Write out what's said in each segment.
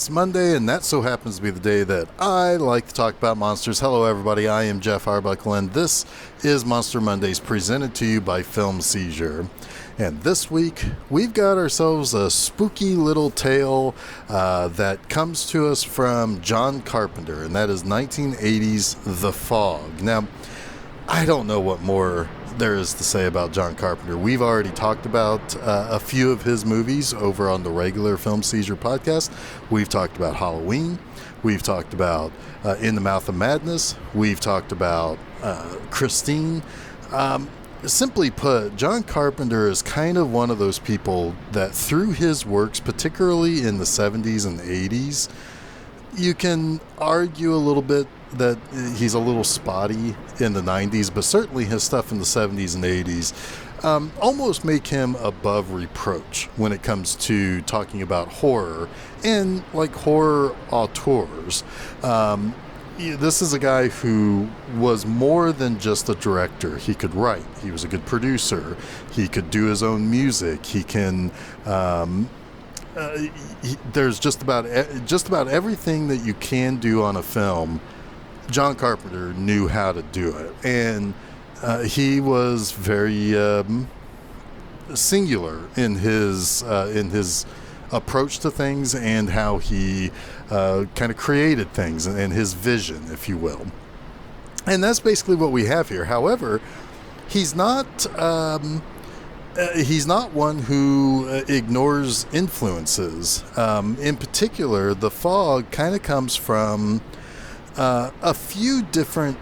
It's Monday, and that so happens to be the day that I like to talk about monsters. Hello, everybody. I am Jeff Arbuckle, and this is Monster Mondays presented to you by Film Seizure. And this week, we've got ourselves a spooky little tale that comes to us from John Carpenter, and that is 1980's The Fog. Now, I don't know what more there is to say about John Carpenter. We've already talked about a few of his movies over on the regular Film Seizure podcast. We've talked about Halloween. We've talked about In the Mouth of Madness. We've talked about Christine. Simply put, John Carpenter is kind of one of those people that through his works, particularly in the 70s and 80s, you can argue a little bit that he's a little spotty in the 90s, but certainly his stuff in the 70s and 80s almost make him above reproach when it comes to talking about horror and like horror auteurs. This is a guy who was more than just a director. He could write. He was a good producer. He could do his own music. He can there's just about everything that you can do on a film. John Carpenter knew how to do it, and he was very singular in his approach to things and how he kind of created things and his vision, if you will. And that's basically what we have here. However, he's not one who ignores influences. In particular, The Fog kind of comes from a few different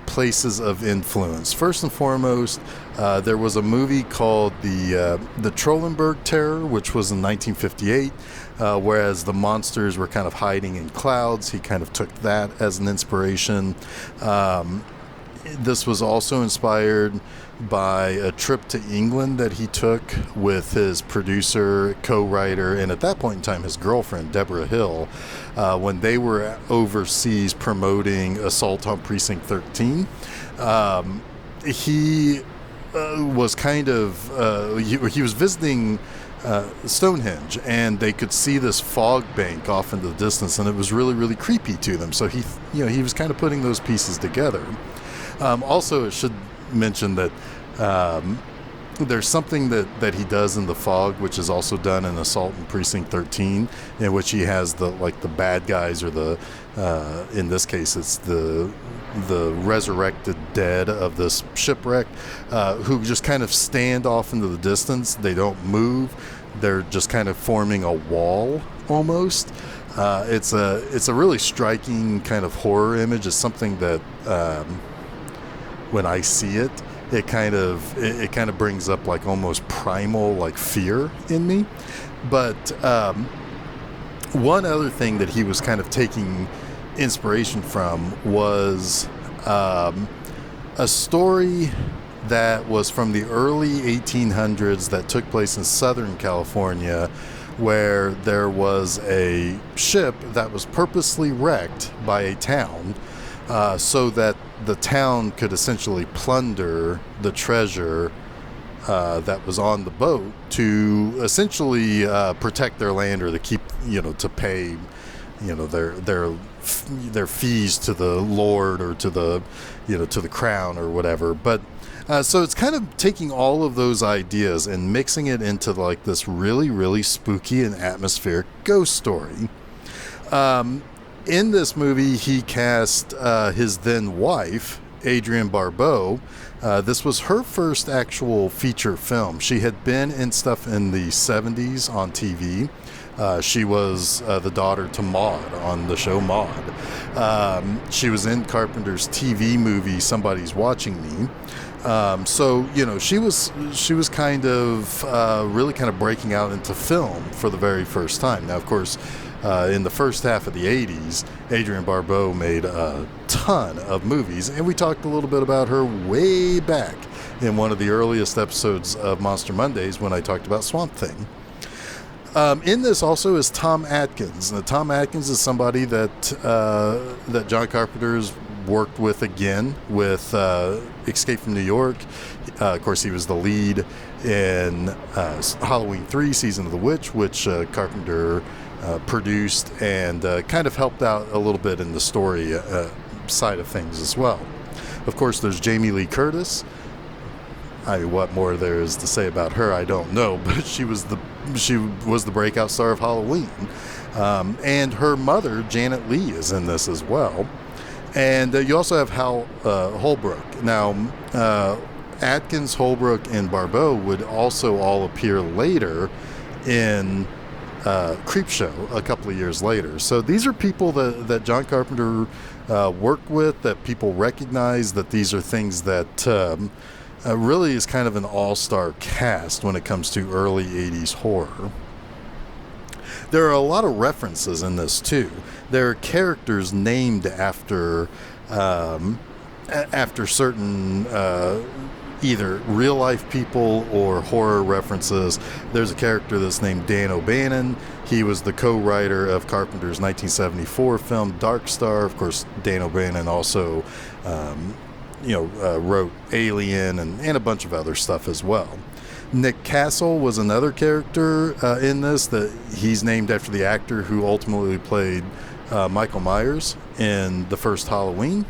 places of influence. First and foremost, there was a movie called the Trollenberg Terror, which was in 1958, whereas the monsters were kind of hiding in clouds. He kind of took that as an inspiration. This was also inspired by a trip to England that he took with his producer, co-writer, and at that point in time his girlfriend, Deborah Hill, when they were overseas promoting Assault on Precinct 13. He was kind of he was visiting Stonehenge, and they could see this fog bank off in the distance, and it was really, really creepy to them. So he was kind of putting those pieces together. Also, it should mention that there's something that he does in The Fog, which is also done in Assault on Precinct 13, in which he has the bad guys, or the in this case it's the resurrected dead of this shipwreck, who just kind of stand off into the distance. They don't move. They're just kind of forming a wall almost. It's a really striking kind of horror image. It's something that when I see it, it kind of brings up like almost primal like fear in me. But one other thing that he was kind of taking inspiration from was a story that was from the early 1800s that took place in Southern California, where there was a ship that was purposely wrecked by a town so that the town could essentially plunder the treasure that was on the boat to essentially protect their land, or to keep, to pay, their fees to the Lord, or to the, to the crown or whatever. But so it's kind of taking all of those ideas and mixing it into like this really, really spooky and atmospheric ghost story. In this movie, he cast his then wife, Adrienne Barbeau. This was her first actual feature film. She had been in stuff in the 70s on TV. She was the daughter to Maude on the show Maude. She was in Carpenter's TV movie Somebody's Watching Me. So she was kind of really kind of breaking out into film for the very first time. Now, of course, in the first half of the 80s, Adrienne Barbeau made a ton of movies, and we talked a little bit about her way back in one of the earliest episodes of Monster Mondays when I talked about Swamp Thing. In this also is Tom Atkins. Now, Tom Atkins is somebody that John Carpenter's worked with again with Escape from New York. Of course, he was the lead in Halloween 3, Season of the Witch, which Carpenter produced and kind of helped out a little bit in the story side of things as well. Of course, there's Jamie Lee Curtis. What more there is to say about her, I don't know, but she was the breakout star of Halloween. And her mother, Janet Leigh, is in this as well. And you also have Hal Holbrook. Now, Atkins, Holbrook, and Barbeau would also all appear later in Creepshow a couple of years later. So these are people that John Carpenter worked with, that people recognize, that these are things that really is kind of an all-star cast when it comes to early 80s horror. There are a lot of references in this too. There are characters named after certain either real life people or horror references. There's a character that's named Dan O'Bannon. He was the co-writer of Carpenter's 1974 film Dark Star. Of course, Dan O'Bannon also wrote Alien and a bunch of other stuff as well. Nick Castle was another character in this, that he's named after the actor who ultimately played Michael Myers in the first Halloween.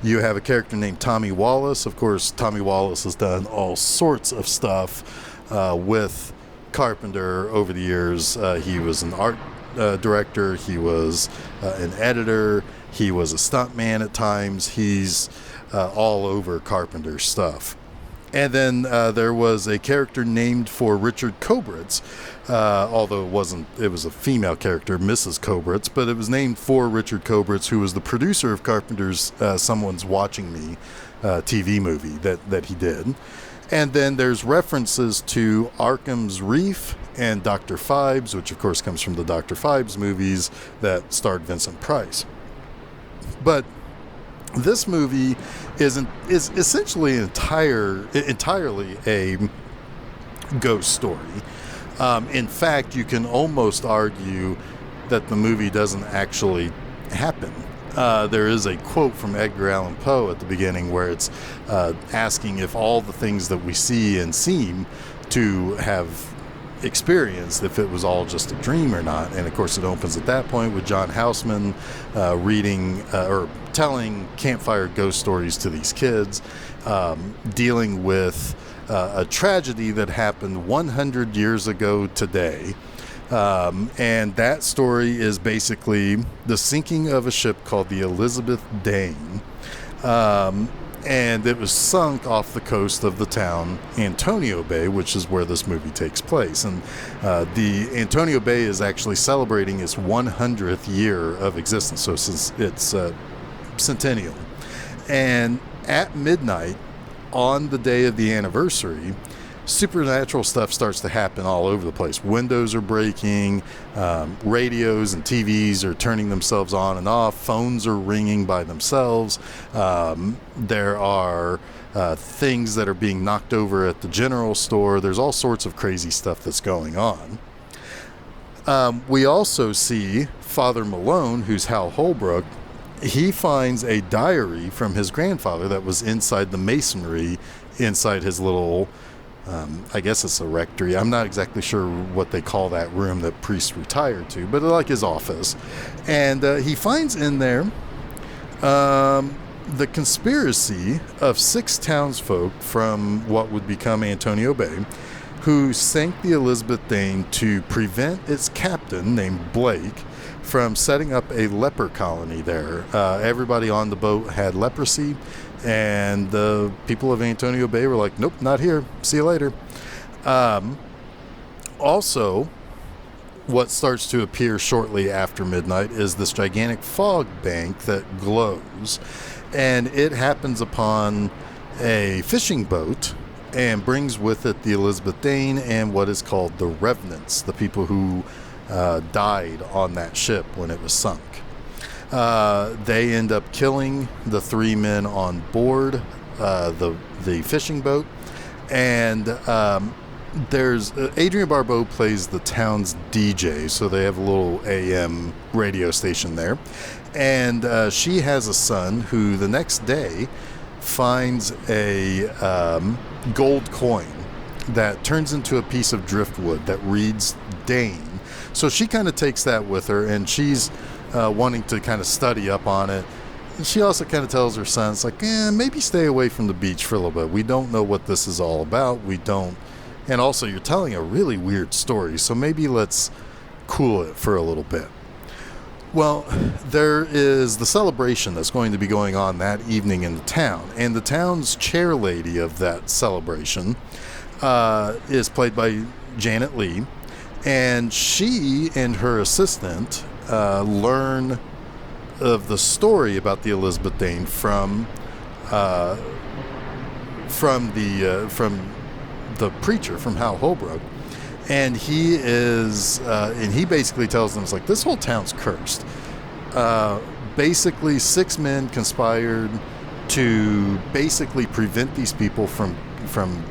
You have a character named Tommy Wallace. Of course, Tommy Wallace has done all sorts of stuff with Carpenter over the years. He was an art director. He was an editor. He was a stuntman at times. He's all over Carpenter's stuff. And then there was a character named for Richard Kobritz, although it was a female character, Mrs. Kobritz, but it was named for Richard Kobritz, who was the producer of Carpenter's Someone's Watching Me TV movie that he did. And then there's references to Arkham's Reef and Dr. Phibes, which of course comes from the Dr. Phibes movies that starred Vincent Price. But this movie is essentially entirely a ghost story. In fact, you can almost argue that the movie doesn't actually happen. There is a quote from Edgar Allan Poe at the beginning where it's asking if all the things that we see and seem to have experienced, if it was all just a dream or not. And of course it opens at that point with John Houseman reading or telling campfire ghost stories to these kids, dealing with a tragedy that happened 100 years ago today. And that story is basically the sinking of a ship called the Elizabeth Dane. And it was sunk off the coast of the town Antonio Bay, which is where this movie takes place. And the Antonio Bay is actually celebrating its 100th year of existence, so since it's centennial. And at midnight, on the day of the anniversary, supernatural stuff starts to happen all over the place. Windows are breaking, radios and TVs are turning themselves on and off, phones are ringing by themselves. There are things that are being knocked over at the general store. There's all sorts of crazy stuff that's going on. We also see Father Malone, who's Hal Holbrook. He finds a diary from his grandfather that was inside the masonry, inside his little I guess it's a rectory. I'm not exactly sure what they call that room that priests retire to, but like his office. And he finds in there the conspiracy of 6 townsfolk from what would become Antonio Bay, who sank the Elizabeth Dane to prevent its captain, named Blake, from setting up a leper colony there. Everybody on the boat had leprosy, and the people of Antonio Bay were like, nope, not here. See you later. Also, what starts to appear shortly after midnight is this gigantic fog bank that glows. And it happens upon a fishing boat and brings with it the Elizabeth Dane and what is called the Revenants, the people who died on that ship when it was sunk. They end up killing the 3 men on board the fishing boat, and there's Adrienne Barbeau plays the town's DJ, so they have a little AM radio station there, and she has a son who the next day finds a gold coin that turns into a piece of driftwood that reads Dane. So she kind of takes that with her, and she's wanting to kind of study up on it. And she also kind of tells her son, it's like, maybe stay away from the beach for a little bit. We don't know what this is all about. We don't. And also, you're telling a really weird story, so maybe let's cool it for a little bit. Well, there is the celebration that's going to be going on that evening in the town. And the town's chair lady of that celebration is played by Janet Leigh. And she and her assistant learn of the story about the Elizabeth Dane from the preacher, from Hal Holbrook. And he basically tells them, it's like, this whole town's cursed. Basically, 6 men conspired to basically prevent these people from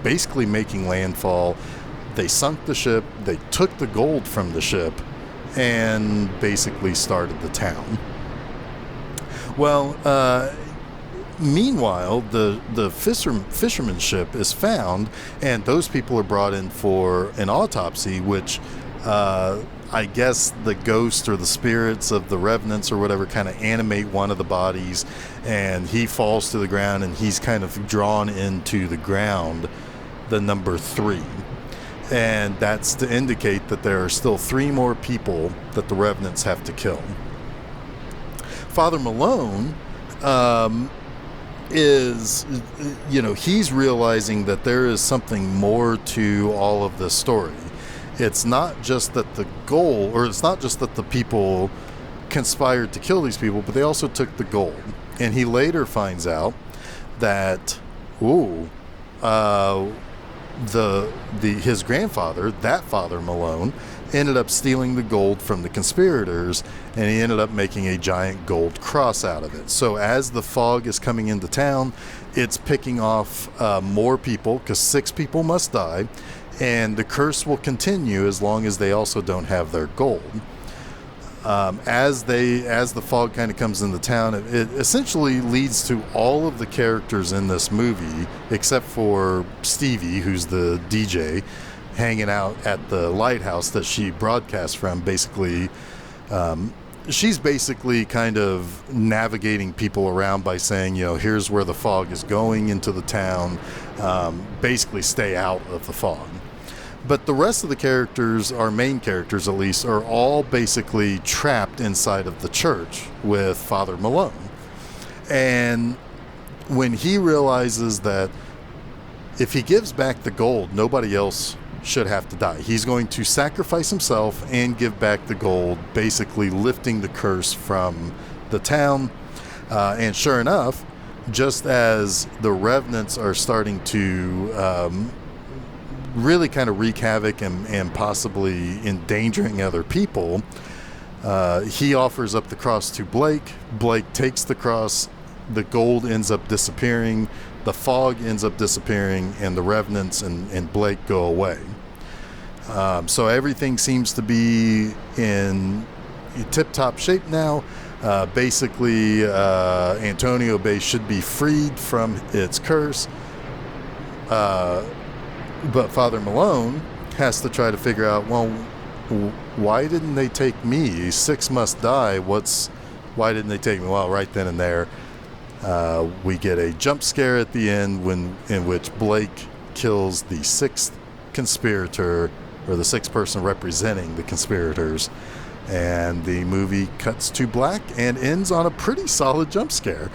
basically making landfall. They sunk the ship, they took the gold from the ship, and basically started the town. Well, meanwhile, the fisherman's ship is found, and those people are brought in for an autopsy, which I guess the ghost or the spirits of the revenants or whatever kind of animate one of the bodies, and he falls to the ground, and he's kind of drawn into the ground, the number 3. And that's to indicate that there are still 3 more people that the revenants have to kill. Father Malone is, he's realizing that there is something more to all of this story. It's not just that it's not just that the people conspired to kill these people, but they also took the gold. And he later finds out that, his grandfather, that Father Malone, ended up stealing the gold from the conspirators, and he ended up making a giant gold cross out of it. So as the fog is coming into town, it's picking off more people, because 6 people must die, and the curse will continue as long as they also don't have their gold. As the fog kind of comes into town, it essentially leads to all of the characters in this movie, except for Stevie, who's the DJ, hanging out at the lighthouse that she broadcasts from. Basically, she's basically kind of navigating people around by saying, here's where the fog is going into the town. Basically, stay out of the fog. But the rest of the characters, our main characters at least, are all basically trapped inside of the church with Father Malone. And when he realizes that if he gives back the gold, nobody else should have to die, he's going to sacrifice himself and give back the gold, basically lifting the curse from the town. And sure enough, just as the revenants are starting to really kind of wreak havoc and possibly endangering other people, he offers up the cross to Blake. Blake takes the cross, the gold ends up disappearing, the fog ends up disappearing, and the revenants and Blake go away. So everything seems to be in tip-top shape now. Basically, Antonio Bay should be freed from its curse. But Father Malone has to try to figure out, well, why didn't they take me? 6 must die. Why didn't they take me? Well, right then and there, we get a jump scare at the end in which Blake kills the 6th conspirator, or the 6th person representing the conspirators. And the movie cuts to black and ends on a pretty solid jump scare.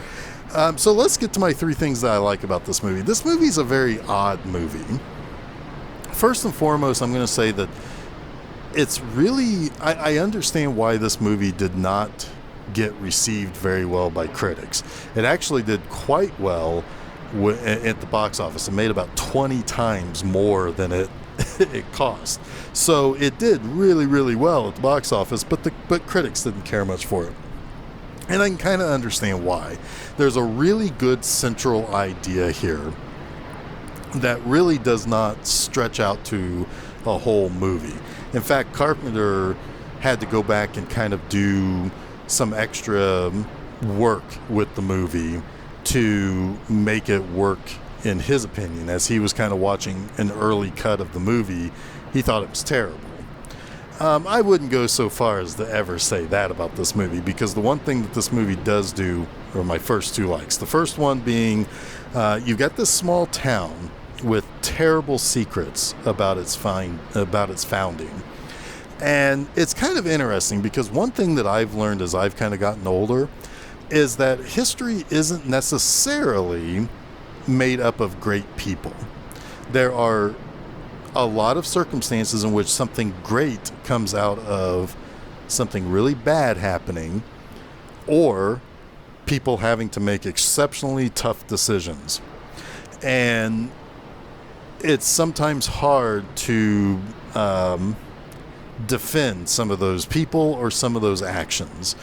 So let's get to my 3 things that I like about this movie. This movie is a very odd movie. First and foremost, I'm going to say that it's really, I understand why this movie did not get received very well by critics. It actually did quite well at the box office. It made about 20 times more than it cost. So it did really, really well at the box office, but critics didn't care much for it. And I can kind of understand why. There's a really good central idea here that really does not stretch out to a whole movie. In fact, Carpenter had to go back and kind of do some extra work with the movie to make it work, in his opinion. As he was kind of watching an early cut of the movie, he thought it was terrible. I wouldn't go so far as to ever say that about this movie, because the one thing that this movie does do are my first two likes. The first one being you've got this small town with terrible secrets about its founding. And it's kind of interesting because one thing that I've learned as I've kind of gotten older is that history isn't necessarily made up of great people. There are a lot of circumstances in which something great comes out of something really bad happening, or people having to make exceptionally tough decisions. And it's sometimes hard to defend some of those people or some of those actions.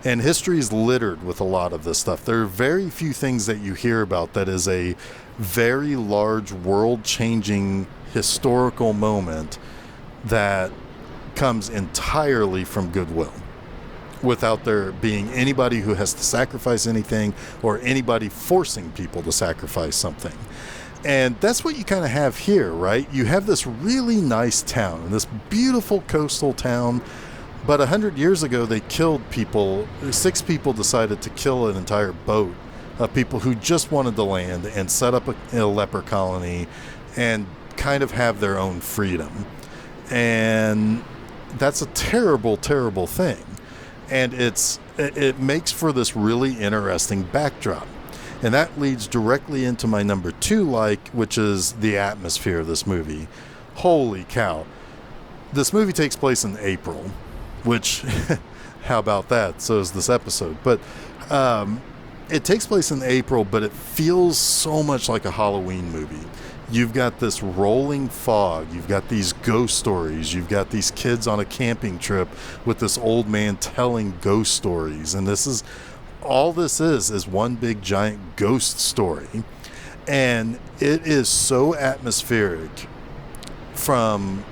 And history is littered with a lot of this stuff. There are very few things that you hear about that is a very large world-changing historical moment that comes entirely from goodwill, without there being anybody who has to sacrifice anything or anybody forcing people to sacrifice something. And that's what you kind of have here, right? You have this really nice town, and this beautiful coastal town, but 100 years ago they killed people. 6 people decided to kill an entire boat of people who just wanted to land and set up a leper colony and kind of have their own freedom. And that's a terrible, terrible thing. And it makes for this really interesting backdrop. And that leads directly into my number 2 like, which is the atmosphere of this movie. Holy cow. This movie takes place in April, which, how about that? So is this episode. But it takes place in April, but it feels so much like a Halloween movie. You've got this rolling fog. You've got these ghost stories. You've got these kids on a camping trip with this old man telling ghost stories. And all this is one big giant ghost story. And it is so atmospheric from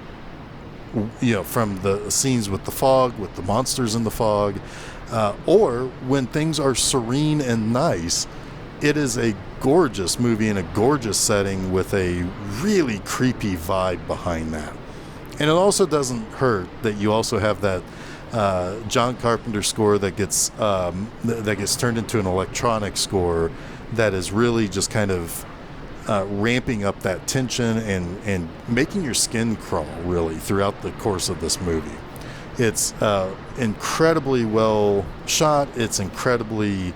the scenes with the fog, with the monsters in the fog, or when things are serene and nice. It is a gorgeous movie in a gorgeous setting with a really creepy vibe behind that. And it also doesn't hurt that you also have that John Carpenter score that gets turned into an electronic score that is really just kind of ramping up that tension and making your skin crawl really throughout the course of this movie. It's incredibly well shot. It's incredibly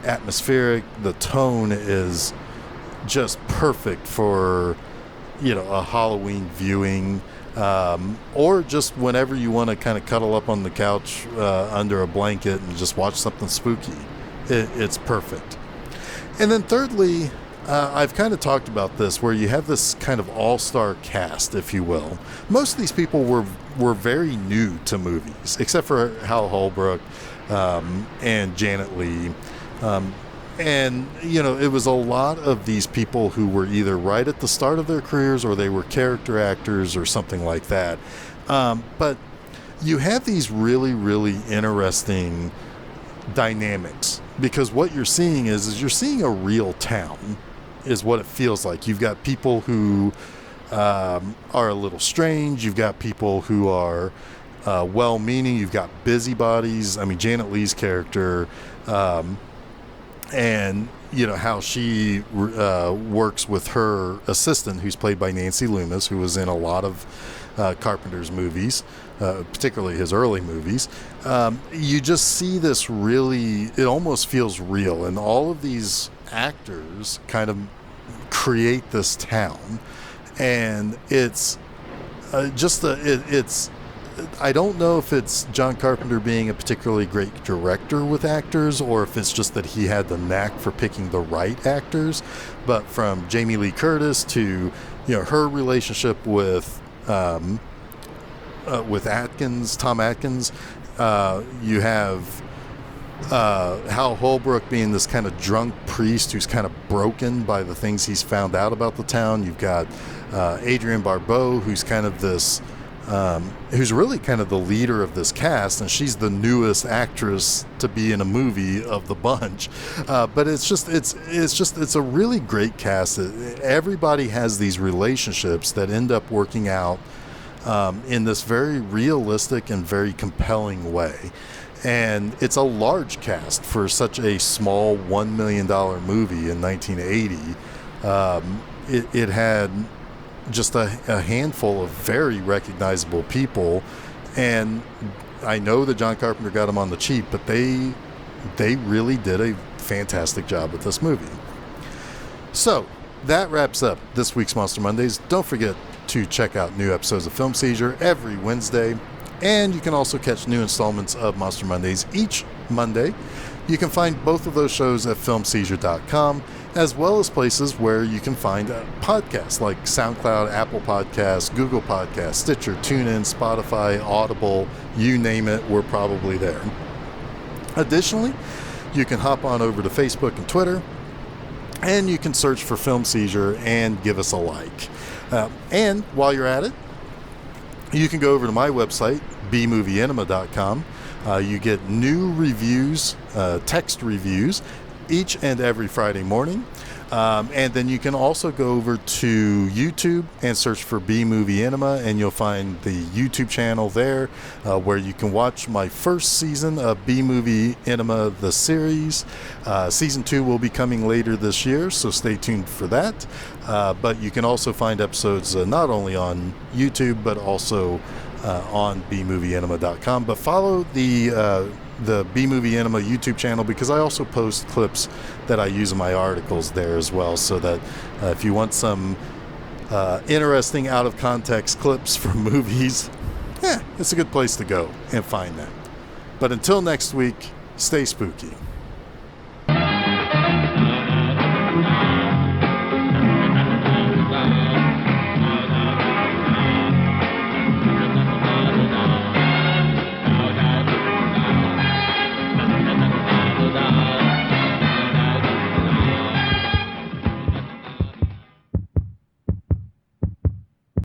atmospheric. The tone is just perfect for a Halloween viewing, or just whenever you want to kind of cuddle up on the couch under a blanket and just watch something spooky. It's perfect. And then thirdly, I've kind of talked about this, where you have this kind of all-star cast, if you will. Most of these people were very new to movies, except for Hal Holbrook and Janet Leigh. And, it was a lot of these people who were either right at the start of their careers or they were character actors or something like that. But you have these really, really interesting dynamics, because what you're seeing is you're seeing a real town, is what it feels like. You've got people who are a little strange. You've got people who are well-meaning. You've got busybodies. I mean, Janet Leigh's character, and how she works with her assistant, who's played by Nancy Loomis, who was in a lot of Carpenter's movies, particularly his early movies. You just see this really, it almost feels real, and all of these actors kind of create this town, and it's I don't know if it's John Carpenter being a particularly great director with actors, or if it's just that he had the knack for picking the right actors. But from Jamie Lee Curtis to her relationship with Tom Atkins, you have Hal Holbrook being this kind of drunk priest who's kind of broken by the things he's found out about the town. You've got Adrienne Barbeau, who's kind of this who's really kind of the leader of this cast, and she's the newest actress to be in a movie of the bunch. But it's a really great cast. Everybody has these relationships that end up working out in this very realistic and very compelling way. And it's a large cast for such a small $1 million movie in 1980. It had just a handful of very recognizable people, and I know that John Carpenter got them on the cheap, but they really did a fantastic job with this movie. So that wraps up this week's Monster Mondays. Don't forget to check out new episodes of Film Seizure every Wednesday, and you can also catch new installments of Monster Mondays each Monday. You can find both of those shows at filmseizure.com, as well as places where you can find podcasts like SoundCloud, Apple Podcasts, Google Podcasts, Stitcher, TuneIn, Spotify, Audible, you name it, we're probably there. Additionally, you can hop on over to Facebook and Twitter, and you can search for Film Seizure and give us a like. And while you're at it, you can go over to my website, bmovieenema.com. You get new reviews, text reviews, each and every Friday morning. And then you can also go over to YouTube and search for B-Movie Enema, and you'll find the YouTube channel there where you can watch my first season of B-Movie Enema, the series. Season 2 will be coming later this year, so stay tuned for that. But you can also find episodes not only on YouTube, but also on bmovieenema.com. But follow the B-Movie Enema YouTube channel, because I also post clips that I use in my articles there as well, so that if you want some interesting out-of-context clips from movies, it's a good place to go and find that. But until next week, stay spooky.